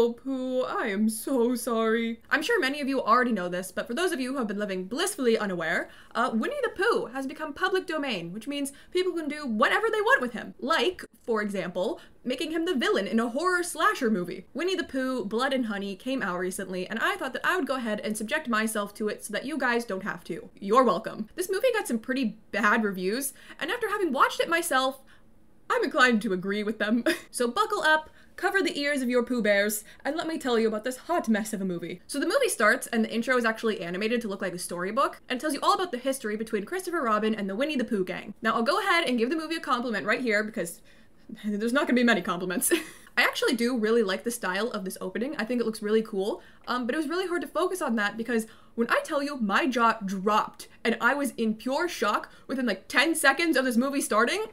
Oh, Pooh, I am so sorry. I'm sure many of you already know this, but for those of you who have been living blissfully unaware, Winnie the Pooh has become public domain, which means people can do whatever they want with him. Like, for example, making him the villain in a horror slasher movie. Winnie the Pooh, Blood and Honey came out recently, and I thought that I would go ahead and subject myself to it so that you guys don't have to. You're welcome. This movie got some pretty bad reviews, and after having watched it myself, I'm inclined to agree with them. So buckle up, cover the ears of your Pooh Bears, and let me tell you about this hot mess of a movie. So the movie starts, and the intro is actually animated to look like a storybook, and tells you all about the history between Christopher Robin and the Winnie the Pooh gang. Now I'll go ahead and give the movie a compliment right here, because there's not gonna be many compliments. I actually do really like the style of this opening. I think it looks really cool, but it was really hard to focus on that because when I tell you my jaw dropped and I was in pure shock within like 10 seconds of this movie starting,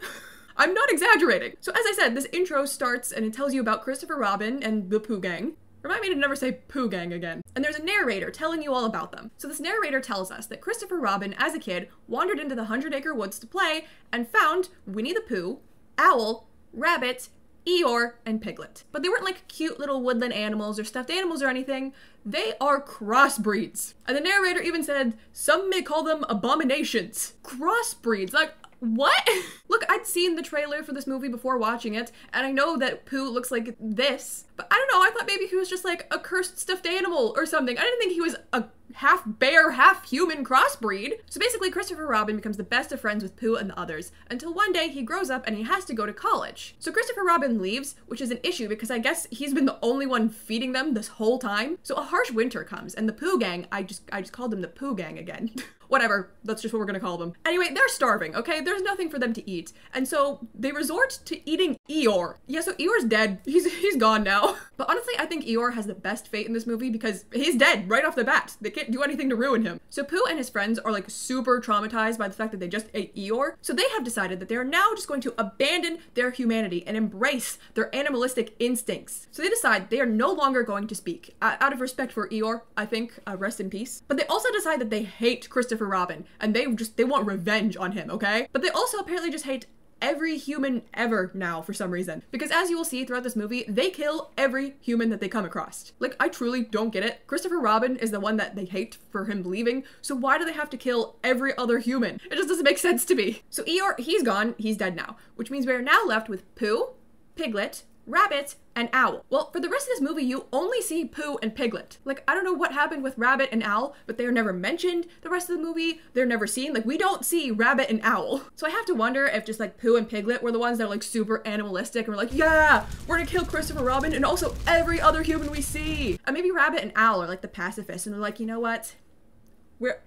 I'm not exaggerating. So as I said, this intro starts and it tells you about Christopher Robin and the Pooh gang. Remind me to never say Pooh gang again. And there's a narrator telling you all about them. So this narrator tells us that Christopher Robin, as a kid, wandered into the 100-acre woods to play and found Winnie the Pooh, Owl, Rabbit, Eeyore, and Piglet. But they weren't like cute little woodland animals or stuffed animals or anything. They are crossbreeds. And the narrator even said, some may call them abominations. Crossbreeds, like, what? Look, I'd seen the trailer for this movie before watching it, and I know that Pooh looks like this, but I don't know, I thought maybe he was just like a cursed stuffed animal or something. I didn't think he was a half bear, half human crossbreed. So basically, Christopher Robin becomes the best of friends with Pooh and the others, until one day he grows up and he has to go to college. So Christopher Robin leaves, which is an issue because I guess he's been the only one feeding them this whole time. So a harsh winter comes, and the Pooh gang, I just called them the Pooh gang again. Whatever, that's just what we're gonna call them. Anyway, they're starving, okay? There's nothing for them to eat. And so they resort to eating Eeyore. Yeah, so Eeyore's dead. He's gone now. But honestly, I think Eeyore has the best fate in this movie because he's dead right off the bat. They can't do anything to ruin him. So Pooh and his friends are like super traumatized by the fact that they just ate Eeyore. So they have decided that they are now just going to abandon their humanity and embrace their animalistic instincts. So they decide they are no longer going to speak. Out of respect for Eeyore, I think, rest in peace. But they also decide that they hate Christopher Robin, and they want revenge on him, okay? But they also apparently just hate every human ever now for some reason. Because as you will see throughout this movie, they kill every human that they come across. Like, I truly don't get it. Christopher Robin is the one that they hate for him leaving, so why do they have to kill every other human? It just doesn't make sense to me. So Eeyore, he's gone, he's dead now, which means we're now left with Pooh, Piglet, Rabbit, and Owl. Well, for the rest of this movie, you only see Pooh and Piglet. Like, I don't know what happened with Rabbit and Owl, but they are never mentioned the rest of the movie. They're never seen. Like, we don't see Rabbit and Owl. So I have to wonder if just like Pooh and Piglet were the ones that are like super animalistic and were like, yeah, we're gonna kill Christopher Robin and also every other human we see. And maybe Rabbit and Owl are like the pacifists and they're like, you know what?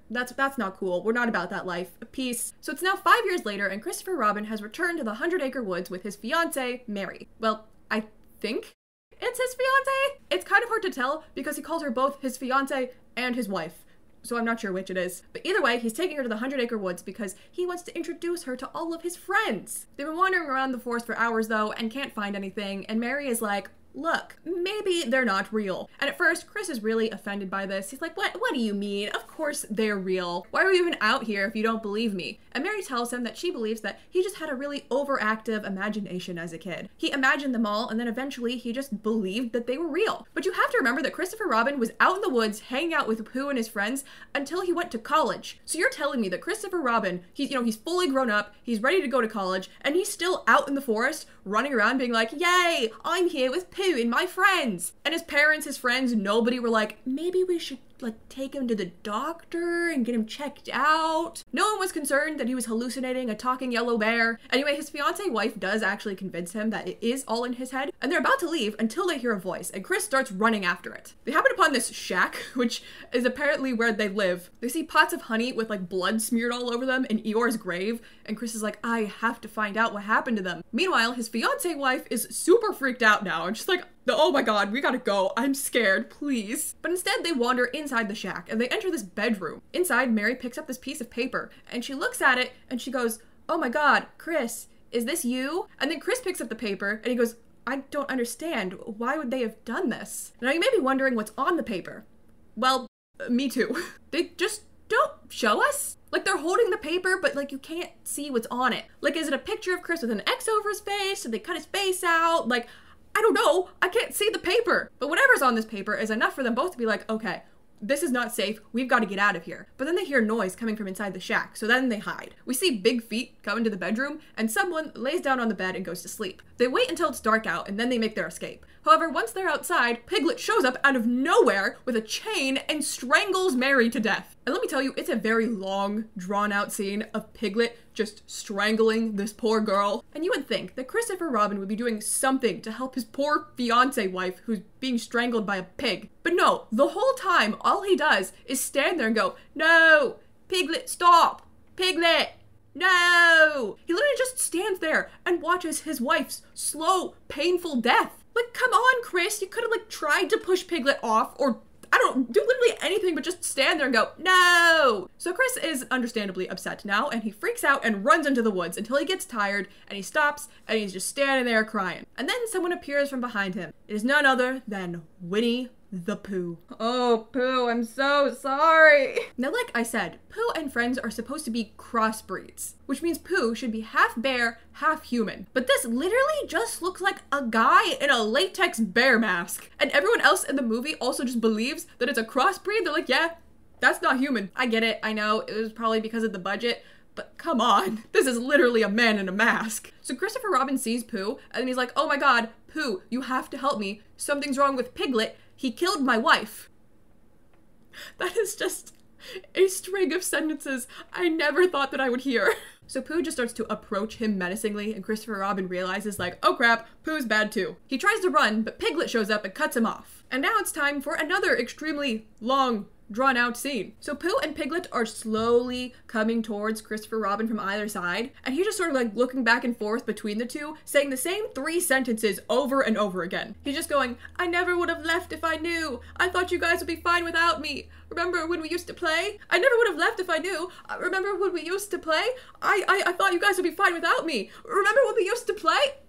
That's not cool. We're not about that life. Peace. So it's now 5 years later and Christopher Robin has returned to the 100-acre woods with his fiancée, Mary. Well, I think it's his fiancée? It's kind of hard to tell because he calls her both his fiancée and his wife. So I'm not sure which it is. But either way, he's taking her to the 100-acre woods because he wants to introduce her to all of his friends. They've been wandering around the forest for hours though and can't find anything, and Mary is like, look, maybe they're not real. And at first, Chris is really offended by this. He's like, what do you mean? Of course they're real. Why are we even out here if you don't believe me? And Mary tells him that she believes that he just had a really overactive imagination as a kid. He imagined them all, and then eventually he just believed that they were real. But you have to remember that Christopher Robin was out in the woods hanging out with Pooh and his friends until he went to college. So you're telling me that Christopher Robin, he's fully grown up, he's ready to go to college, and he's still out in the forest running around being like, yay, I'm here with Pooh and my friends. And his parents, his friends, nobody were like, maybe we should like take him to the doctor and get him checked out. No one was concerned that he was hallucinating a talking yellow bear. Anyway, his fiancée wife does actually convince him that it is all in his head, and they're about to leave until they hear a voice, and Chris starts running after it. They happen upon this shack, which is apparently where they live. They see pots of honey with like blood smeared all over them in Eeyore's grave, and Chris is like, I have to find out what happened to them. Meanwhile, his fiancée wife is super freaked out now, and she's like, oh my god, we gotta go. I'm scared, please. But instead, they wander inside the shack, and they enter this bedroom. Inside, Mary picks up this piece of paper, and she looks at it, and she goes, oh my god, Chris, is this you? And then Chris picks up the paper, and he goes, I don't understand. Why would they have done this? Now, you may be wondering what's on the paper. Well, me too. They just don't show us. Like, they're holding the paper, but like you can't see what's on it. Like, is it a picture of Chris with an X over his face? Did they cut his face out? Like, I don't know, I can't see the paper. But whatever's on this paper is enough for them both to be like, okay, this is not safe. We've got to get out of here. But then they hear noise coming from inside the shack, so then they hide. We see big feet come into the bedroom, and someone lays down on the bed and goes to sleep. They wait until it's dark out, and then they make their escape. However, once they're outside, Piglet shows up out of nowhere with a chain and strangles Mary to death. And let me tell you, it's a very long, drawn-out scene of Piglet just strangling this poor girl. And you would think that Christopher Robin would be doing something to help his poor fiancé wife who's being strangled by a pig. But no, the whole time, all he does is stand there and go, "No! Piglet, stop! Piglet! No!" He literally just stands there and watches his wife's slow, painful death. Like, come on, Chris, you could have, like, tried to push Piglet off, or, I don't know, do literally anything but just stand there and go, "No!" So Chris is understandably upset now, and he freaks out and runs into the woods until he gets tired, and he stops, and he's just standing there crying. And then someone appears from behind him. It is none other than Winnie the Pooh. Oh, Pooh, I'm so sorry. Now, like I said, Pooh and friends are supposed to be crossbreeds, which means Pooh should be half bear, half human. But this literally just looks like a guy in a latex bear mask. And everyone else in the movie also just believes that it's a crossbreed. They're like, yeah, that's not human. I get it. I know it was probably because of the budget, but come on, this is literally a man in a mask. So Christopher Robin sees Pooh, and then he's like, "Oh my god, Pooh, you have to help me. Something's wrong with Piglet. He killed my wife." That is just a string of sentences I never thought that I would hear. So Pooh just starts to approach him menacingly, and Christopher Robin realizes, like, oh crap, Pooh's bad too. He tries to run, but Piglet shows up and cuts him off. And now it's time for another extremely long, drawn-out scene. So Pooh and Piglet are slowly coming towards Christopher Robin from either side, and he's just sort of like looking back and forth between the two, saying the same 3 sentences over and over again. He's just going, "I never would have left if I knew. I thought you guys would be fine without me. Remember when we used to play? I never would have left if I knew. Remember when we used to play? I thought you guys would be fine without me. Remember when we used to play?"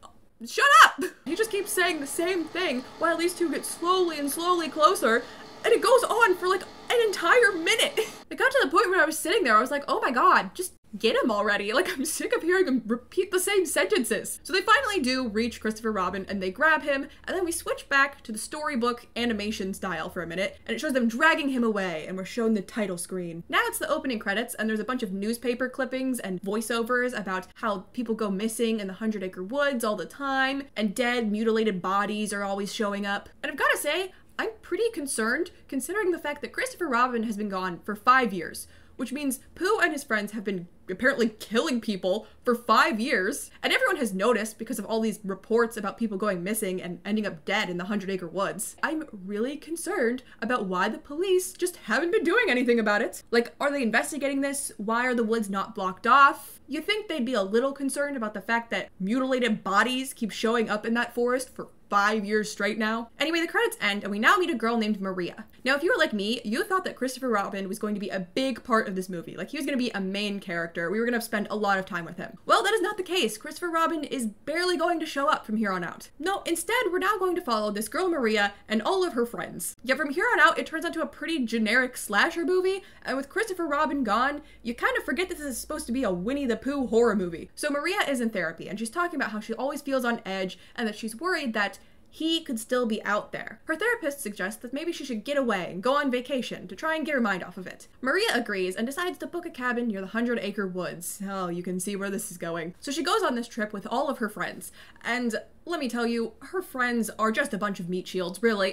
Shut up! He just keeps saying the same thing while these two get slowly and slowly closer, and it goes on for like an entire minute. It got to the point where I was sitting there, I was like, oh my god, just get him already. Like, I'm sick of hearing him repeat the same sentences. So they finally do reach Christopher Robin, and they grab him, and then we switch back to the storybook animation style for a minute, and it shows them dragging him away, and we're shown the title screen. Now it's the opening credits, and there's a bunch of newspaper clippings and voiceovers about how people go missing in the 100 Acre Woods all the time, and dead, mutilated bodies are always showing up. And I've gotta say, I'm pretty concerned considering the fact that Christopher Robin has been gone for 5 years, which means Pooh and his friends have been apparently killing people for 5 years, and everyone has noticed because of all these reports about people going missing and ending up dead in the 100 Acre Woods. I'm really concerned about why the police just haven't been doing anything about it. Like, are they investigating this? Why are the woods not blocked off? You'd think they'd be a little concerned about the fact that mutilated bodies keep showing up in that forest for 5 years straight now. Anyway, the credits end, and we now meet a girl named Maria. Now, if you were like me, you thought that Christopher Robin was going to be a big part of this movie. Like, he was going to be a main character. We were going to spend a lot of time with him. Well, that is not the case. Christopher Robin is barely going to show up from here on out. No, instead, we're now going to follow this girl Maria and all of her friends. Yet from here on out, it turns into a pretty generic slasher movie, and with Christopher Robin gone, you kind of forget this is supposed to be a Winnie the Pooh horror movie. So Maria is in therapy, and she's talking about how she always feels on edge, and that she's worried that he could still be out there. Her therapist suggests that maybe she should get away and go on vacation to try and get her mind off of it. Maria agrees and decides to book a cabin near the 100 Acre Woods. Oh, you can see where this is going. So she goes on this trip with all of her friends, and let me tell you, her friends are just a bunch of meat shields, really.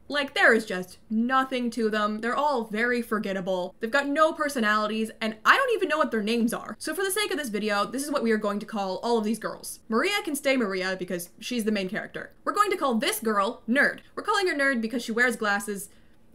Like, there is just nothing to them. They're all very forgettable. They've got no personalities, and I don't even know what their names are. So for the sake of this video, this is what we are going to call all of these girls. Maria can stay Maria because she's the main character. We're going to call this girl Nerd. We're calling her Nerd because she wears glasses.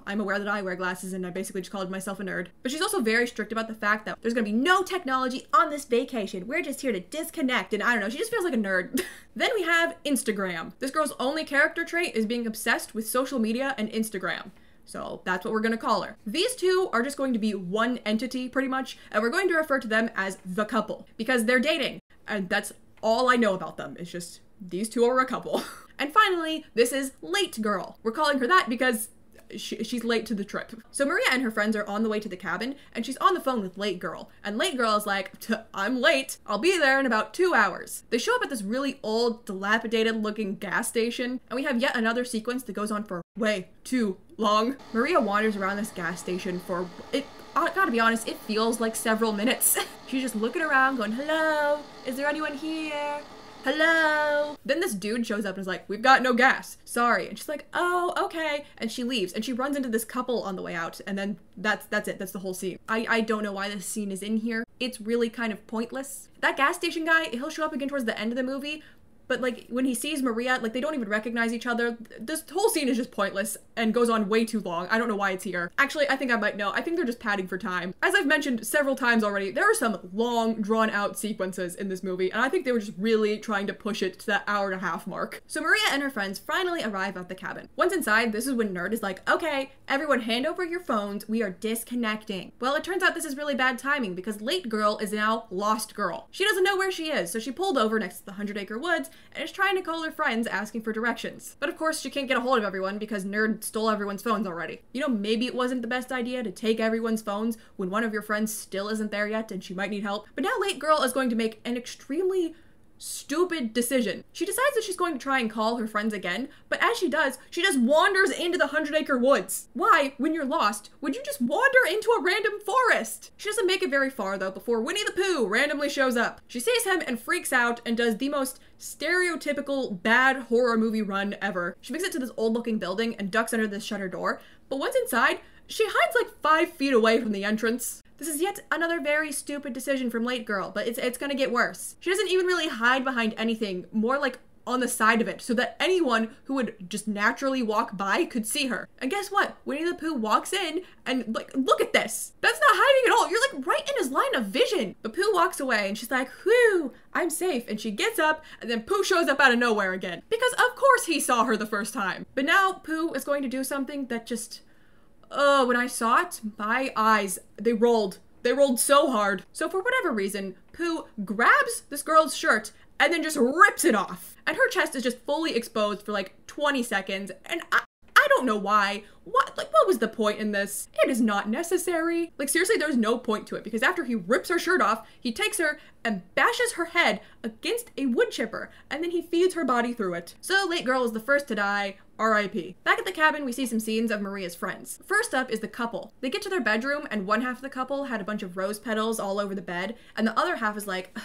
I'm aware that I wear glasses, and I basically just called myself a nerd. But she's also very strict about the fact that there's gonna be no technology on this vacation. We're just here to disconnect, and I don't know, she just feels like a nerd. Then we have Instagram. This girl's only character trait is being obsessed with social media and Instagram. So that's what we're gonna call her. These two are just going to be one entity, pretty much, and we're going to refer to them as the couple, because they're dating, and that's all I know about them. It's just, these two are a couple. And finally, this is Late Girl. We're calling her that because she's late to the trip. So Maria and her friends are on the way to the cabin, and she's on the phone with Late Girl. And Late Girl is like, I'm late. I'll be there in about 2 hours. They show up at this really old, dilapidated looking gas station, and we have yet another sequence that goes on for way too long. Maria wanders around this gas station for, I gotta be honest, it feels like several minutes. She's just looking around going, hello, is there anyone here? Hello? Then this dude shows up and is like, we've got no gas, sorry. And she's like, oh, okay. And she leaves and she runs into this couple on the way out. And then that's it, that's the whole scene. I don't know why this scene is in here. It's really kind of pointless. That gas station guy, he'll show up again towards the end of the movie, but like when he sees Maria, like they don't even recognize each other. This whole scene is just pointless and goes on way too long. I don't know why it's here. Actually, I think I might know. I think they're just padding for time. As I've mentioned several times already, there are some long, drawn out sequences in this movie, and I think they were just really trying to push it to that hour-and-a-half mark. So Maria and her friends finally arrive at the cabin. Once inside, this is when Nerd is like, okay, everyone hand over your phones, we are disconnecting. Well, it turns out this is really bad timing because Late Girl is now Lost Girl. She doesn't know where she is, so she pulled over next to the 100-acre woods and is trying to call her friends asking for directions. But of course, she can't get a hold of everyone because Nerd stole everyone's phones already. You know, maybe it wasn't the best idea to take everyone's phones when one of your friends still isn't there yet and she might need help. But now Late Girl is going to make an extremely stupid decision. She decides that she's going to try and call her friends again, but as she does, she just wanders into the 100-acre woods. Why, when you're lost, would you just wander into a random forest? She doesn't make it very far though before Winnie the Pooh randomly shows up. She sees him and freaks out and does the most stereotypical bad horror movie run ever. She makes it to this old looking building and ducks under this shutter door, but once inside, she hides like 5 feet away from the entrance. This is yet another very stupid decision from Late Girl, but it's gonna get worse. She doesn't even really hide behind anything, more like on the side of it, so that anyone who would just naturally walk by could see her. And guess what? Winnie the Pooh walks in and like, look at this. That's not hiding at all. You're like right in his line of vision. But Pooh walks away and she's like, whew, I'm safe. And she gets up and then Pooh shows up out of nowhere again. Because of course he saw her the first time. But now Pooh is going to do something that just, oh, when I saw it, my eyes, they rolled. They rolled so hard. So for whatever reason, Pooh grabs this girl's shirt and then just rips it off. And her chest is just fully exposed for like 20 seconds. And I don't know why. What was the point in this? It is not necessary. Like seriously, there's no point to it because after he rips her shirt off, he takes her and bashes her head against a wood chipper and then he feeds her body through it. So Late Girl is the first to die. R.I.P. Back at the cabin, we see some scenes of Maria's friends. First up is the couple. They get to their bedroom and one half of the couple had a bunch of rose petals all over the bed and the other half is like,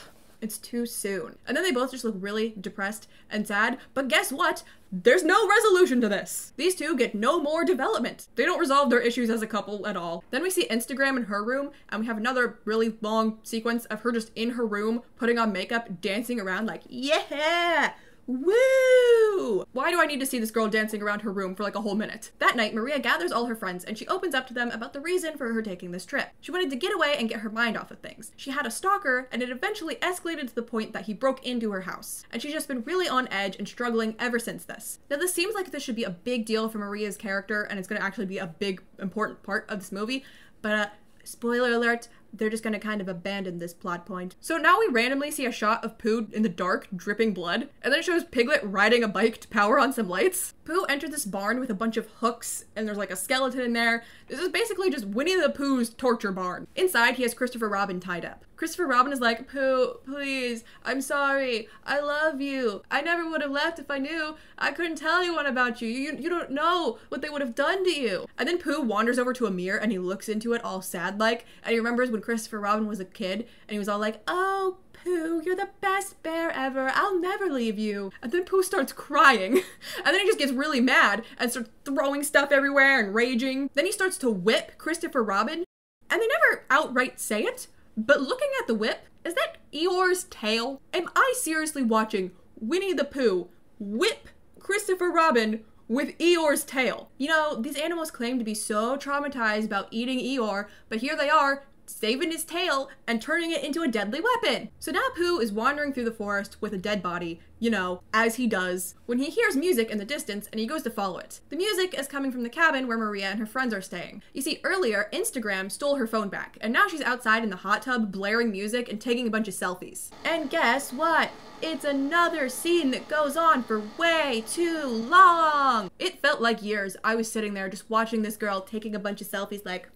it's too soon. And then they both just look really depressed and sad, but guess what? There's no resolution to this. These two get no more development. They don't resolve their issues as a couple at all. Then we see Instagram in her room, and we have another really long sequence of her just in her room, putting on makeup, dancing around like, yeah! Woo! Why do I need to see this girl dancing around her room for like a whole minute? That night, Maria gathers all her friends and she opens up to them about the reason for her taking this trip. She wanted to get away and get her mind off of things. She had a stalker and it eventually escalated to the point that he broke into her house. And she's just been really on edge and struggling ever since this. Now this seems like this should be a big deal for Maria's character and it's going to actually be a big important part of this movie, but spoiler alert, they're just gonna kind of abandon this plot point. So now we randomly see a shot of Pooh in the dark, dripping blood, and then it shows Piglet riding a bike to power on some lights. Pooh entered this barn with a bunch of hooks, and there's like a skeleton in there. This is basically just Winnie the Pooh's torture barn. Inside, he has Christopher Robin tied up. Christopher Robin is like, Pooh, please, I'm sorry, I love you. I never would have left if I knew. I couldn't tell anyone about you. You don't know what they would have done to you. And then Pooh wanders over to a mirror and he looks into it all sad-like, and he remembers when Christopher Robin was a kid, and he was all like, oh, Pooh, you're the best bear ever. I'll never leave you. And then Pooh starts crying. And then he just gets really mad and starts throwing stuff everywhere and raging. Then he starts to whip Christopher Robin. And they never outright say it, but looking at the whip, is that Eeyore's tail? Am I seriously watching Winnie the Pooh whip Christopher Robin with Eeyore's tail? You know, these animals claim to be so traumatized about eating Eeyore, but here they are, saving his tail and turning it into a deadly weapon. So now Pooh is wandering through the forest with a dead body, you know, as he does, when he hears music in the distance and he goes to follow it. The music is coming from the cabin where Maria and her friends are staying. You see, earlier, Instagram stole her phone back, and now she's outside in the hot tub blaring music and taking a bunch of selfies. And guess what? It's another scene that goes on for way too long. It felt like years. I was sitting there just watching this girl taking a bunch of selfies like,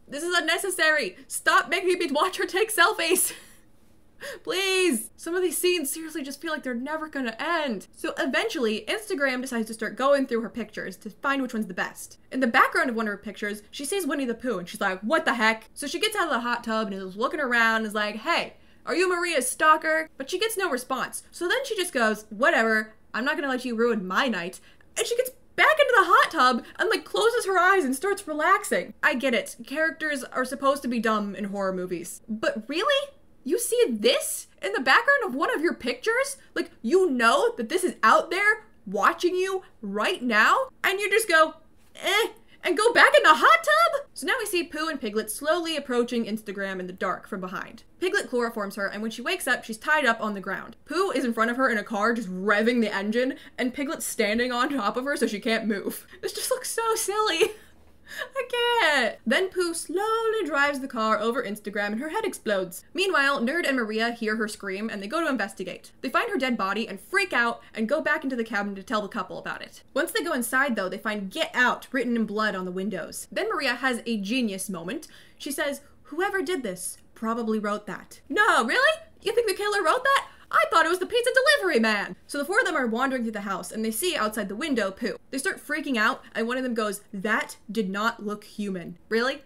this is unnecessary. Stop making me watch her take selfies. Please! Some of these scenes seriously just feel like they're never gonna end. So eventually, Instagram decides to start going through her pictures to find which one's the best. In the background of one of her pictures, she sees Winnie the Pooh and she's like, what the heck? So she gets out of the hot tub and is looking around and is like, hey, are you Maria's stalker? But she gets no response. So then she just goes, whatever, I'm not gonna let you ruin my night. And she gets back into the hot tub and like closes her eyes and starts relaxing. I get it. Characters are supposed to be dumb in horror movies. But really? You see this in the background of one of your pictures? Like, you know that this is out there watching you right now, and you just go, and go back in the hot tub? So now we see Pooh and Piglet slowly approaching Instagram in the dark from behind. Piglet chloroforms her, and when she wakes up, she's tied up on the ground. Pooh is in front of her in a car just revving the engine, and Piglet's standing on top of her so she can't move. This just looks so silly. I can't. Then Pooh slowly drives the car over Instagram and her head explodes. Meanwhile, Nerd and Maria hear her scream and they go to investigate. They find her dead body and freak out and go back into the cabin to tell the couple about it. Once they go inside though, they find "Get Out" written in blood on the windows. Then Maria has a genius moment. She says, whoever did this probably wrote that. No, really? You think the killer wrote that? I thought it was the pizza delivery man. So the four of them are wandering through the house and they see outside the window Pooh. They start freaking out and one of them goes, that did not look human. Really?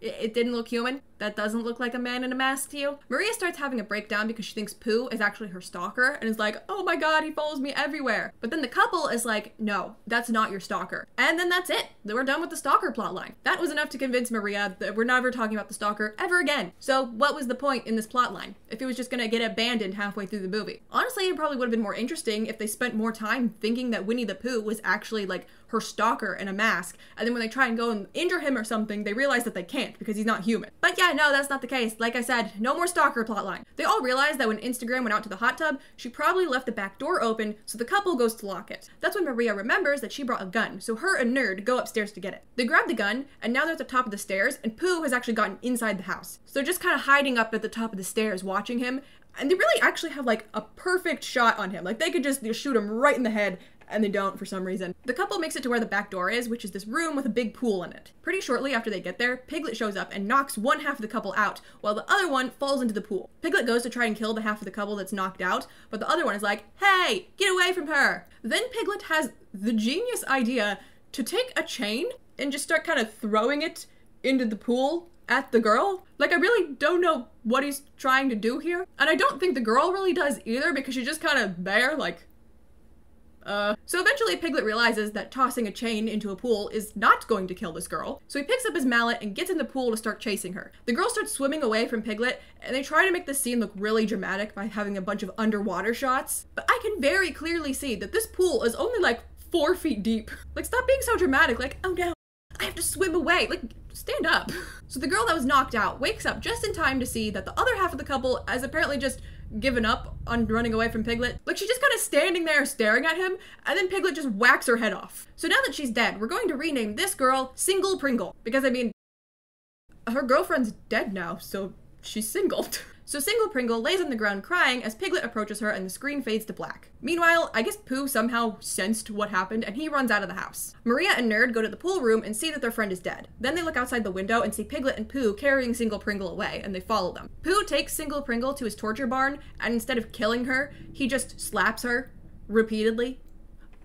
It didn't look human? That doesn't look like a man in a mask to you? Maria starts having a breakdown because she thinks Pooh is actually her stalker and is like, oh my god, he follows me everywhere. But then the couple is like, no, that's not your stalker. And then that's it. We're done with the stalker plotline. That was enough to convince Maria that we're never talking about the stalker ever again. So what was the point in this plotline if it was just gonna get abandoned halfway through the movie? Honestly, it probably would have been more interesting if they spent more time thinking that Winnie the Pooh was actually like her stalker in a mask, and then when they try and go and injure him or something, they realize that they can't because he's not human. But yeah, no, that's not the case. Like I said, no more stalker plotline. They all realize that when Instagram went out to the hot tub, she probably left the back door open, so the couple goes to lock it. That's when Maria remembers that she brought a gun, so her and Nerd go upstairs to get it. They grab the gun, and now they're at the top of the stairs, and Pooh has actually gotten inside the house. So they're just kind of hiding up at the top of the stairs watching him, and they really actually have like a perfect shot on him. Like they could just shoot him right in the head, and they don't for some reason. The couple makes it to where the back door is, which is this room with a big pool in it. Pretty shortly after they get there, Piglet shows up and knocks one half of the couple out, while the other one falls into the pool. Piglet goes to try and kill the half of the couple that's knocked out, but the other one is like, hey, get away from her. Then Piglet has the genius idea to take a chain and just start kind of throwing it into the pool at the girl. Like, I really don't know what he's trying to do here. And I don't think the girl really does either, because she's just kind of there, like, So eventually Piglet realizes that tossing a chain into a pool is not going to kill this girl. So he picks up his mallet and gets in the pool to start chasing her. The girl starts swimming away from Piglet, and they try to make the scene look really dramatic by having a bunch of underwater shots. But I can very clearly see that this pool is only like 4 feet deep. Like, stop being so dramatic. Like, oh no, I have to swim away. Like, stand up. So the girl that was knocked out wakes up just in time to see that the other half of the couple has apparently just given up on running away from Piglet. Like, she's just kind of standing there staring at him, and then Piglet just whacks her head off. So now that she's dead, we're going to rename this girl Single Pringle, because I mean, her girlfriend's dead now, so she's single. So Single Pringle lays on the ground crying as Piglet approaches her and the screen fades to black. Meanwhile, I guess Pooh somehow sensed what happened and he runs out of the house. Maria and Nerd go to the pool room and see that their friend is dead. Then they look outside the window and see Piglet and Pooh carrying Single Pringle away, and they follow them. Pooh takes Single Pringle to his torture barn, and instead of killing her, he just slaps her repeatedly.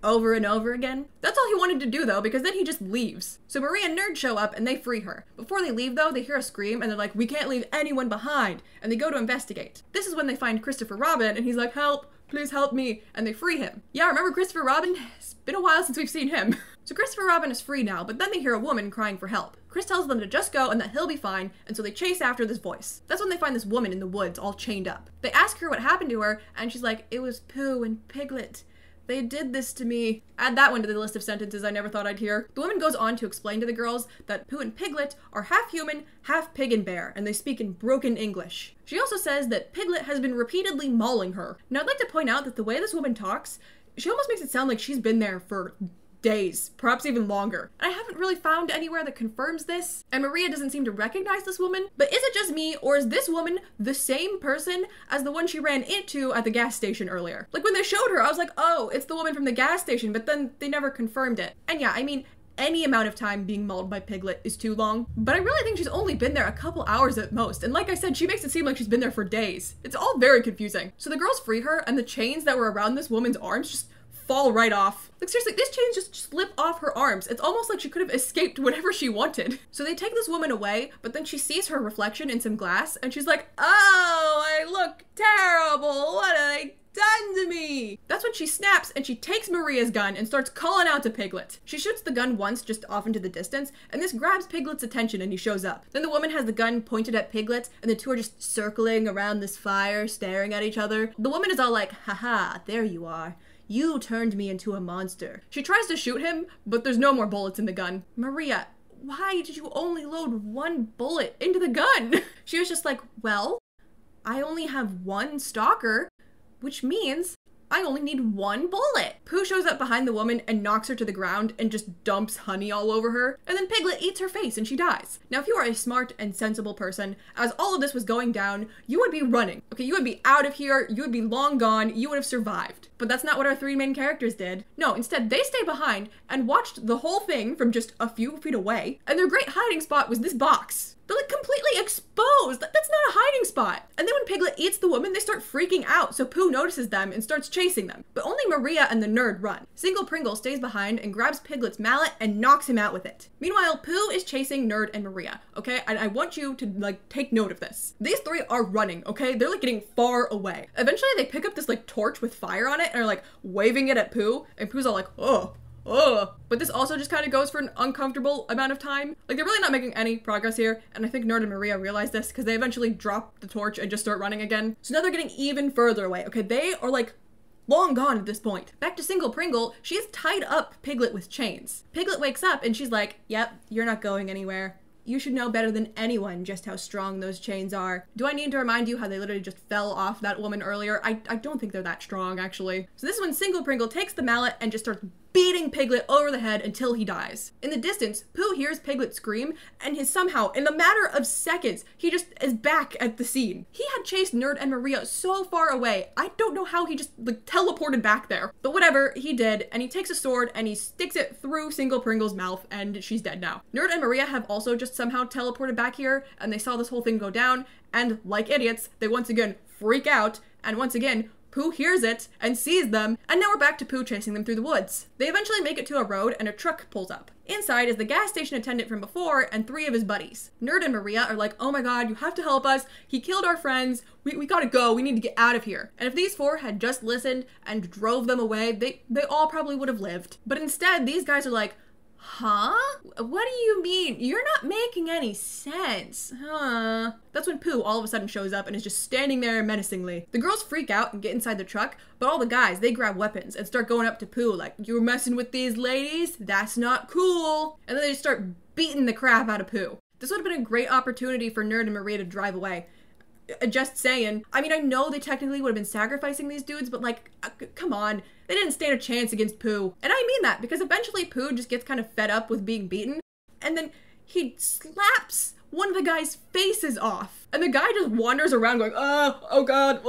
Over and over again. That's all he wanted to do though, because then he just leaves. So Maria and Nerd show up and they free her. Before they leave though, they hear a scream and they're like, we can't leave anyone behind. And they go to investigate. This is when they find Christopher Robin and he's like, help, please help me. And they free him. Yeah, remember Christopher Robin? It's been a while since we've seen him. So Christopher Robin is free now, but then they hear a woman crying for help. Chris tells them to just go and that he'll be fine, and so they chase after this voice. That's when they find this woman in the woods all chained up. They ask her what happened to her, and she's like, it was Pooh and Piglet. They did this to me. Add that one to the list of sentences I never thought I'd hear. The woman goes on to explain to the girls that Pooh and Piglet are half human, half pig and bear, and they speak in broken English. She also says that Piglet has been repeatedly mauling her. Now I'd like to point out that the way this woman talks, she almost makes it sound like she's been there for days, perhaps even longer. And I haven't really found anywhere that confirms this, and Maria doesn't seem to recognize this woman. But is it just me, or is this woman the same person as the one she ran into at the gas station earlier? Like when they showed her, I was like, oh, it's the woman from the gas station, but then they never confirmed it. And yeah, I mean, any amount of time being mauled by Piglet is too long, but I really think she's only been there a couple hours at most, and like I said, she makes it seem like she's been there for days. It's all very confusing. So the girls free her, and the chains that were around this woman's arms just fall right off. Like seriously, these chains just slip off her arms. It's almost like she could have escaped whatever she wanted. So they take this woman away, but then she sees her reflection in some glass, and she's like, oh, I look terrible. What have they done to me? That's when she snaps and she takes Maria's gun and starts calling out to Piglet. She shoots the gun once just off into the distance, and this grabs Piglet's attention and he shows up. Then the woman has the gun pointed at Piglet, and the two are just circling around this fire, staring at each other. The woman is all like, haha, there you are. You turned me into a monster. She tries to shoot him, but there's no more bullets in the gun. Maria, why did you only load one bullet into the gun? She was just like, well, I only have one stalker, which means I only need one bullet. Pooh shows up behind the woman and knocks her to the ground and just dumps honey all over her, and then Piglet eats her face and she dies. Now, if you are a smart and sensible person, as all of this was going down, you would be running. Okay, you would be out of here, you would be long gone, you would have survived. But that's not what our three main characters did. No, instead, they stayed behind and watched the whole thing from just a few feet away, and their great hiding spot was this box. They're like completely exposed. That's not a hiding spot. And then when Piglet eats the woman, they start freaking out, so Pooh notices them and starts chasing them. But only Maria and the nerd run. Single Pringle stays behind and grabs Piglet's mallet and knocks him out with it. Meanwhile, Pooh is chasing Nerd and Maria, okay? I want you to like take note of this. These three are running, okay? They're like getting far away. Eventually they pick up this like torch with fire on it and are like waving it at Pooh, and Pooh's all like, oh. Ugh. But this also just kind of goes for an uncomfortable amount of time. Like, they're really not making any progress here, and I think Nerd and Maria realize this because they eventually drop the torch and just start running again. So now they're getting even further away. Okay, they are like long gone at this point. Back to Single Pringle, she's tied up Piglet with chains. Piglet wakes up and she's like, yep, you're not going anywhere. You should know better than anyone just how strong those chains are. Do I need to remind you how they literally just fell off that woman earlier? I don't think they're that strong, actually. So this is when Single Pringle takes the mallet and just starts beating Piglet over the head until he dies. In the distance, Pooh hears Piglet scream, and somehow, in a matter of seconds, he just is back at the scene. He had chased Nerd and Maria so far away, I don't know how he just like teleported back there. But whatever, he did, and he takes a sword and he sticks it through Single Pringle's mouth, and she's dead now. Nerd and Maria have also just somehow teleported back here, and they saw this whole thing go down, and like idiots, they once again freak out, and once again, Pooh hears it and sees them, and now we're back to Pooh chasing them through the woods. They eventually make it to a road and a truck pulls up. Inside is the gas station attendant from before and three of his buddies. Nerd and Maria are like, oh my god, you have to help us. He killed our friends. We gotta go. We need to get out of here. And if these four had just listened and drove them away, they all probably would have lived. But instead, these guys are like, huh? What do you mean? You're not making any sense, huh? That's when Pooh all of a sudden shows up and is just standing there menacingly. The girls freak out and get inside the truck, but all the guys, they grab weapons and start going up to Pooh like, you're messing with these ladies? That's not cool. And then they just start beating the crap out of Pooh. This would have been a great opportunity for Nerd and Maria to drive away. Just saying. I mean, I know they technically would have been sacrificing these dudes, but like, come on. They didn't stand a chance against Pooh. And I mean that, because eventually Pooh just gets kind of fed up with being beaten, and then he slaps one of the guy's faces off. And the guy just wanders around going, oh god,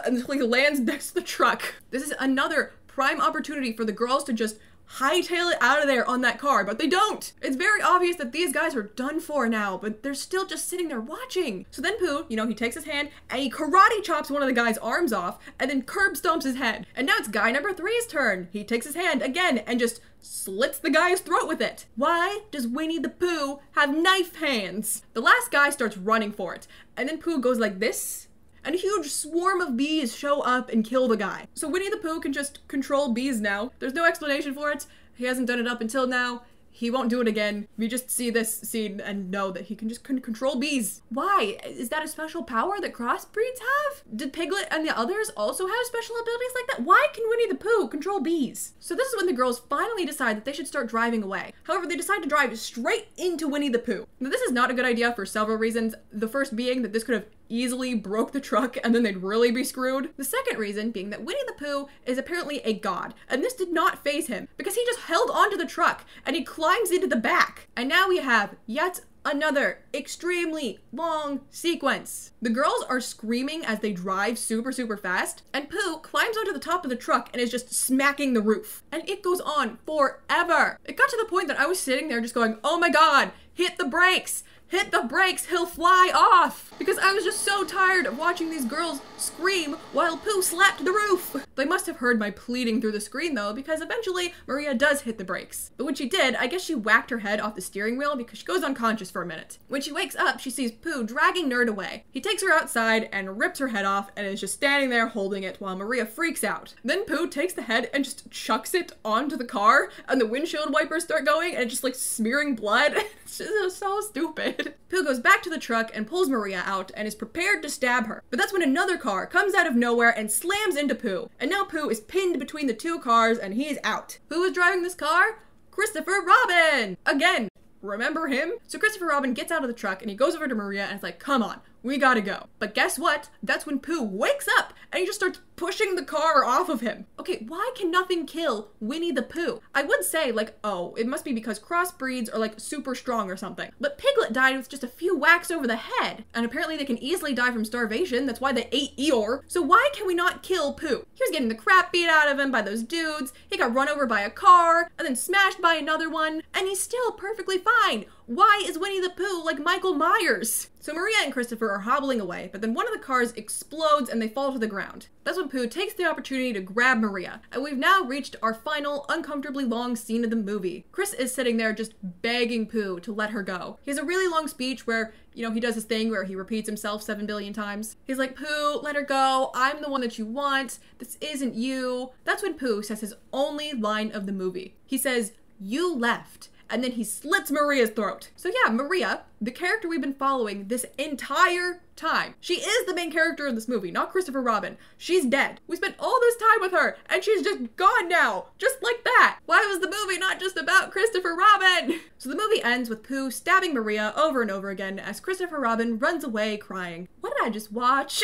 until he lands next to the truck. This is another prime opportunity for the girls to just hightail it out of there on that car, but they don't. It's very obvious that these guys are done for now, but they're still just sitting there watching. So then Pooh, you know, he takes his hand and he karate chops one of the guy's arms off and then curb stomps his head. And now it's guy number 3's turn. He takes his hand again and just slits the guy's throat with it. Why does Winnie the Pooh have knife hands? The last guy starts running for it, and then Pooh goes like this, and a huge swarm of bees show up and kill the guy. So Winnie the Pooh can just control bees now. There's no explanation for it. He hasn't done it up until now. he won't do it again. We just see this scene and know that he can just control bees. Why? Is that a special power that crossbreeds have? Did Piglet and the others also have special abilities like that? Why can Winnie the Pooh control bees? So this is when the girls finally decide that they should start driving away. However, they decide to drive straight into Winnie the Pooh. Now, this is not a good idea for several reasons. The first being that this could have easily broke the truck and then they'd really be screwed. The second reason being that Winnie the Pooh is apparently a god, and this did not faze him because he just held onto the truck and he climbs into the back. And now we have yet another extremely long sequence. The girls are screaming as they drive super fast, and Pooh climbs onto the top of the truck and is just smacking the roof. And it goes on forever. It got to the point that I was sitting there just going, oh my god, hit the brakes! Hit the brakes, he'll fly off! Because I was just so tired of watching these girls scream while Pooh slapped the roof. They must have heard my pleading through the screen though, because eventually Maria does hit the brakes. But when she did, I guess she whacked her head off the steering wheel because she goes unconscious for a minute. When she wakes up, she sees Pooh dragging Nerd away. He takes her outside and rips her head off and is just standing there holding it while Maria freaks out. Then Pooh takes the head and just chucks it onto the car, and the windshield wipers start going and it's just like smearing blood. It's just so stupid. Pooh goes back to the truck and pulls Maria out and is prepared to stab her. But that's when another car comes out of nowhere and slams into Pooh. And now Pooh is pinned between the two cars and he's out. Who is driving this car? Christopher Robin! Again, remember him? So Christopher Robin gets out of the truck and he goes over to Maria and is like, come on, we gotta go. But guess what? That's when Pooh wakes up and he just starts pushing the car off of him. Okay, why can nothing kill Winnie the Pooh? I would say like, oh, it must be because crossbreeds are like super strong or something. But Piglet died with just a few whacks over the head. And apparently they can easily die from starvation. That's why they ate Eeyore. So why can we not kill Pooh? He was getting the crap beat out of him by those dudes. He got run over by a car and then smashed by another one. And he's still perfectly fine. Why is Winnie the Pooh like Michael Myers? So Maria and Christopher are hobbling away, but then one of the cars explodes and they fall to the ground. That's when Pooh takes the opportunity to grab Maria, and we've now reached our final uncomfortably long scene of the movie. Chris is sitting there just begging Pooh to let her go. He has a really long speech where, you know, he does his thing where he repeats himself 7 billion times. He's like, Pooh, let her go. I'm the one that you want. This isn't you. That's when Pooh says his only line of the movie. He says, you left. And then he slits Maria's throat. So yeah, Maria, the character we've been following this entire time. She is the main character in this movie, not Christopher Robin. She's dead. We spent all this time with her, and she's just gone now. Just like that. Why was the movie not just about Christopher Robin? So the movie ends with Pooh stabbing Maria over and over again as Christopher Robin runs away crying. What did I just watch?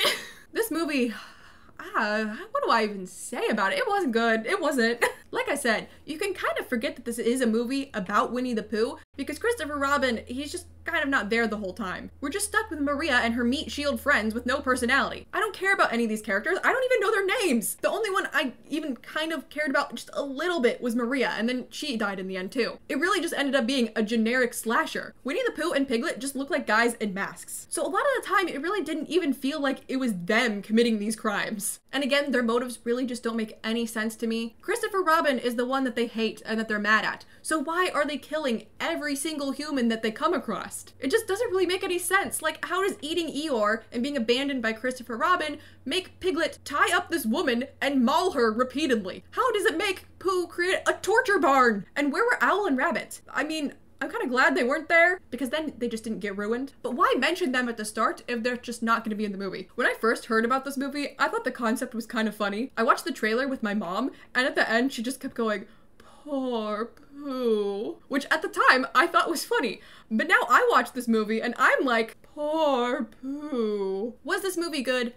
This movie... what do I even say about it? It wasn't good. It wasn't. Like I said, you can kind of forget that this is a movie about Winnie the Pooh because Christopher Robin, he's just kind of not there the whole time. We're just stuck with Maria and her meat shield friends with no personality. I don't care about any of these characters. I don't even know their names. The only one I even kind of cared about just a little bit was Maria, and then she died in the end too. It really just ended up being a generic slasher. Winnie the Pooh and Piglet just look like guys in masks. So a lot of the time, it really didn't even feel like it was them committing these crimes. And again, their motives really just don't make any sense to me. Christopher Robin is the one that they hate and that they're mad at. So why are they killing every single human that they come across? It just doesn't really make any sense. Like, how does eating Eeyore and being abandoned by Christopher Robin make Piglet tie up this woman and maul her repeatedly? How does it make Pooh create a torture barn? And where were Owl and Rabbit? I mean, I'm kind of glad they weren't there because then they just didn't get ruined. But why mention them at the start if they're just not going to be in the movie? When I first heard about this movie, I thought the concept was kind of funny. I watched the trailer with my mom, and at the end, she just kept going, poor Pooh, which at the time I thought was funny. But now I watch this movie and I'm like, poor Pooh. Was this movie good?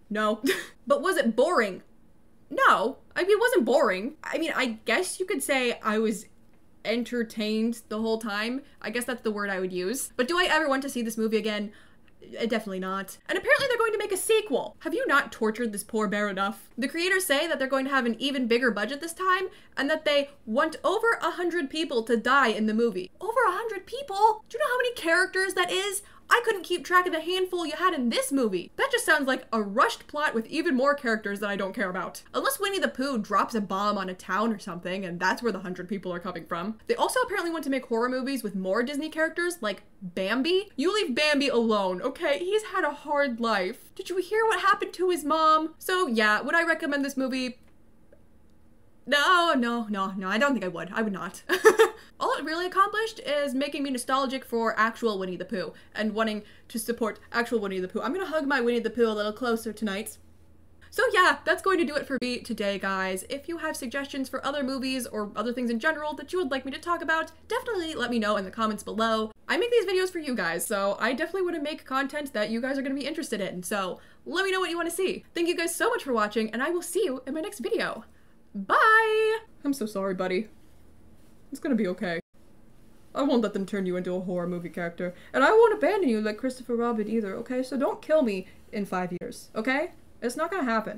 No. But was it boring? No. I mean, it wasn't boring. I mean, I guess you could say I was entertained the whole time. I guess that's the word I would use. But do I ever want to see this movie again? Definitely not. And apparently they're going to make a sequel. Have you not tortured this poor bear enough? The creators say that they're going to have an even bigger budget this time and that they want over 100 people to die in the movie. Over 100 people? Do you know how many characters that is? I couldn't keep track of the handful you had in this movie. That just sounds like a rushed plot with even more characters that I don't care about. Unless Winnie the Pooh drops a bomb on a town or something, and that's where the 100 people are coming from. They also apparently want to make horror movies with more Disney characters, like Bambi. You leave Bambi alone, okay? He's had a hard life. Did you hear what happened to his mom? So yeah, would I recommend this movie? No, I don't think I would. I would not. All it really accomplished is making me nostalgic for actual Winnie the Pooh and wanting to support actual Winnie the Pooh. I'm gonna hug my Winnie the Pooh a little closer tonight. So yeah, that's going to do it for me today, guys. If you have suggestions for other movies or other things in general that you would like me to talk about, definitely let me know in the comments below. I make these videos for you guys, so I definitely want to make content that you guys are going to be interested in, so let me know what you want to see. Thank you guys so much for watching, and I will see you in my next video. Bye! I'm so sorry, buddy. It's gonna be okay. I won't let them turn you into a horror movie character, and I won't abandon you like Christopher Robin either, okay? So don't kill me in 5 years, okay? It's not gonna happen.